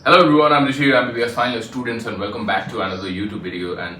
Hello everyone, I'm Rishi, I'm BBS final year students and welcome back to another YouTube video. And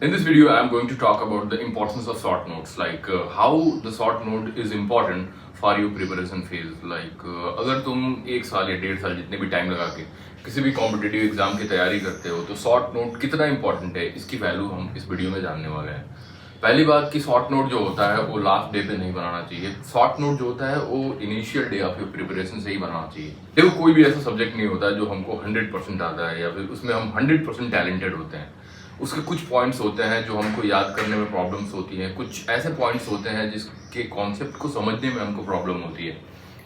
in this video, I'm going to talk about the importance of short notes, like how the short note is important for your preparation phase. Like अगर तुम एक साल या 1.5 साल जितने भी time लगा के किसी भी कॉम्पिटिटिव एग्जाम की तैयारी करते हो तो शॉर्ट नोट कितना इंपॉर्टेंट है, इसकी वैल्यू हम इस वीडियो में जानने वाले हैं। पहली बात कि शॉर्ट नोट जो होता है वो लास्ट डे पे नहीं बनाना चाहिए। शॉर्ट नोट जो होता है वो initial day of your preparation से ही बनाना चाहिए। देखो, कोई भी ऐसा सब्जेक्ट नहीं होता है जो हमको 100% आता है या फिर उसमें हम 100% टैलेंटेड होते हैं। उसके कुछ पॉइंट्स होते हैं जो हमको याद करने में प्रॉब्लम्स होती हैं, कुछ ऐसे पॉइंट्स होते हैं जिसके कॉन्सेप्ट को समझने में हमको प्रॉब्लम होती है।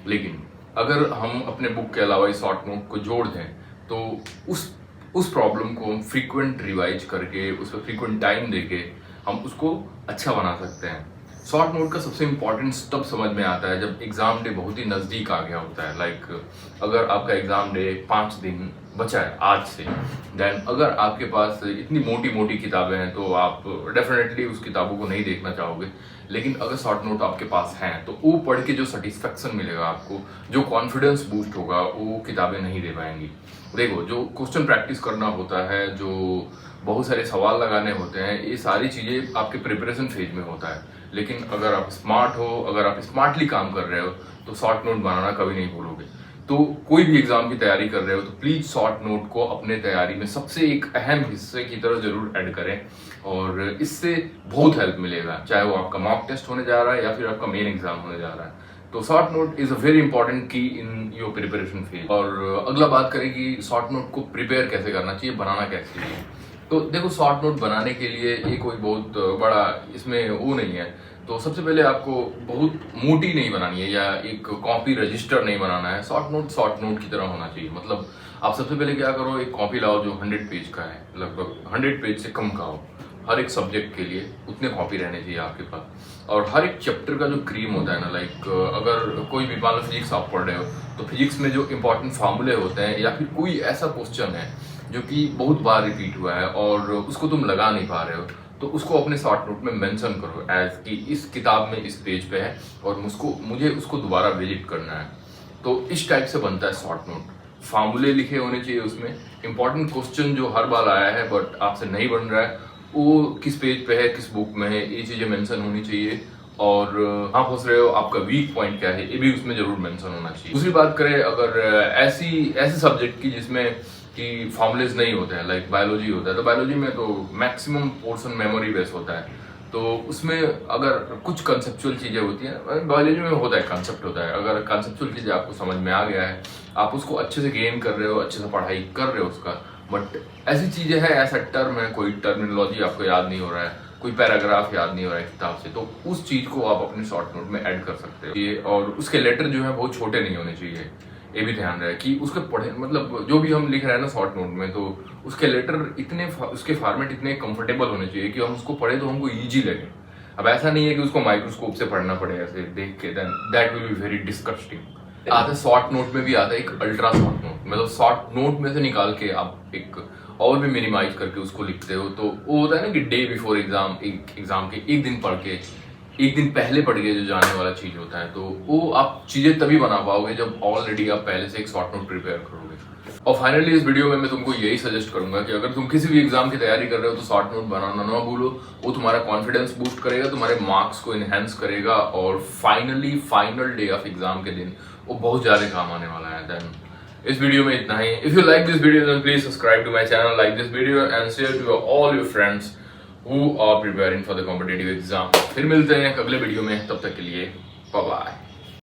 लेकिन अगर हम अपने बुक के अलावा इस शॉर्ट नोट को जोड़ दें तो उस प्रॉब्लम को हम फ्रीक्वेंट रिवाइज करके उस पर फ्रीक्वेंट टाइम देके हम उसको अच्छा बना सकते हैं। शॉर्ट नोट का सबसे इम्पॉर्टेंस तब समझ में आता है जब एग्जाम डे बहुत ही नज़दीक आ गया होता है। लाइक अगर आपका एग्जाम डे 5 दिन बचा है आज से, देन अगर आपके पास इतनी मोटी मोटी किताबें हैं तो आप डेफिनेटली उस किताबों को नहीं देखना चाहोगे। लेकिन अगर शॉर्ट नोट आपके पास हैं तो वो पढ़ के जो सेटिस्फेक्शन मिलेगा आपको, जो कॉन्फिडेंस बूस्ट होगा, वो किताबें नहीं दे पाएंगी। देखो, जो क्वेश्चन प्रैक्टिस करना होता है, जो बहुत सारे सवाल लगाने होते हैं, ये सारी चीज़ें आपके प्रिपरेशन फेज में होता है। लेकिन अगर आप स्मार्ट हो, अगर आप स्मार्टली काम कर रहे हो तो शॉर्ट नोट बनाना कभी नहीं भूलोगे। तो कोई भी एग्जाम की तैयारी कर रहे हो तो प्लीज़ शॉर्ट नोट को अपने तैयारी में सबसे एक अहम हिस्से की तरह जरूर ऐड करें और इससे बहुत हेल्प मिलेगा, चाहे वो आपका मॉक टेस्ट होने जा रहा है या फिर आपका मेन एग्जाम होने जा रहा है। तो short note is a very important की इन योर प्रिपरेशन फेज। और अगला बात करें कि शॉर्ट नोट को प्रिपेयर कैसे करना चाहिए, बनाना कैसे चाहिए। तो देखो, शॉर्ट नोट बनाने के लिए ये कोई बहुत बड़ा इसमें वो नहीं है। तो सबसे पहले आपको बहुत मोटी नहीं बनानी है या एक कॉपी रजिस्टर नहीं बनाना है। शॉर्ट नोट की तरह होना चाहिए। मतलब आप सबसे पहले क्या करो, एक कॉपी लाओ जो 100 पेज का है, लगभग 100 पेज से कम का हो। हर एक सब्जेक्ट के लिए उतने कॉपी रहने चाहिए आपके पास। और हर एक चैप्टर का जो क्रीम होता है ना, लाइक अगर कोई भी मान लो फिजिक्स आप पढ़ रहे हो तो फिजिक्स में जो इंपॉर्टेंट फार्मूले होते हैं या फिर कोई ऐसा क्वेश्चन है जो कि बहुत बार रिपीट हुआ है और उसको तुम लगा नहीं पा रहे हो, तो उसको अपने शॉर्ट नोट में मेंशन करो एज कि इस किताब में इस पेज पे है और मुझे उसको दोबारा विजिट करना है। तो इस टाइप से बनता है शॉर्ट नोट। फार्मूले लिखे होने चाहिए उसमें, इंपॉर्टेंट क्वेश्चन जो हर बार आया है बट आपसे नहीं बन रहा है वो किस पेज पे है, किस बुक में है, ये चीज़ें मेंशन होनी चाहिए। और आप पूछ रहे हो आपका वीक पॉइंट क्या है, ये भी उसमें जरूर मेंशन होना चाहिए। दूसरी बात करें अगर ऐसे सब्जेक्ट की जिसमें कि फॉर्मुलेज नहीं होते हैं, लाइक बायोलॉजी होता है, तो बायोलॉजी में तो मैक्सिमम पोर्शन मेमोरी बेस होता है। तो उसमें अगर कुछ कंसेप्चुअल चीज़ें होती हैं, बायोलॉजी में होता है, कंसेप्ट होता है। अगर कंसेप्चुअल चीज़ें आपको समझ में आ गया है, आप उसको अच्छे से गेन कर रहे हो, अच्छे से पढ़ाई कर रहे हो उसका, बट ऐसी चीज़ें हैं, ऐसा टर्म है, कोई टर्मिनोलॉजी आपको याद नहीं हो रहा है, कोई पैराग्राफ याद नहीं हो रहा है किताब से, तो उस चीज़ को आप अपने शॉर्ट नोट में ऐड कर सकते हो। और उसके लेटर जो है बहुत छोटे नहीं होने चाहिए, ये भी ध्यान रहे कि उसके पढ़े, मतलब जो भी हम लिख रहे हैं ना शॉर्ट नोट में, तो उसके लेटर इतने, उसके फॉर्मेट इतने कंफर्टेबल होने चाहिए कि हम उसको पढ़े तो हमको ईजी लगे। अब ऐसा नहीं है कि उसको माइक्रोस्कोप से पढ़ना पड़े ऐसे देख के, then that will be very disgusting. आता है शॉर्ट नोट में भी आता है एक अल्ट्रा शॉर्ट नोट, मतलब शॉर्ट नोट में से निकाल के आप एक और भी मिनिमाइज करके उसको लिखते हो। तो वो होता है ना कि डे बिफोर एग्जाम, एग्जाम के एक दिन पढ़ के, एक दिन पहले पढ़ के जो जाने वाला चीज होता है, तो वो आप चीजें तभी बना पाओगे जब ऑलरेडी आप पहले से एक शॉर्ट नोट प्रिपेयर करोगे। और फाइनली इस वीडियो में मैं तुमको यही सजेस्ट करूंगा कि अगर तुम किसी भी एग्जाम की तैयारी कर रहे हो तो शॉर्ट नोट बनाना ना भूलो। वो तुम्हारा कॉन्फिडेंस बूस्ट करेगा, तुम्हारे मार्क्स को इनहेंस करेगा और फाइनल डे ऑफ एग्जाम के दिन वो बहुत ज्यादा काम आने वाला है। देन इस वीडियो में इतना ही। If you like this video then please subscribe to my channel, like this video and share to all your friends who are preparing for the competitive exam। फिर मिलते हैं अगले वीडियो में, तब तक के लिए बाय बाय।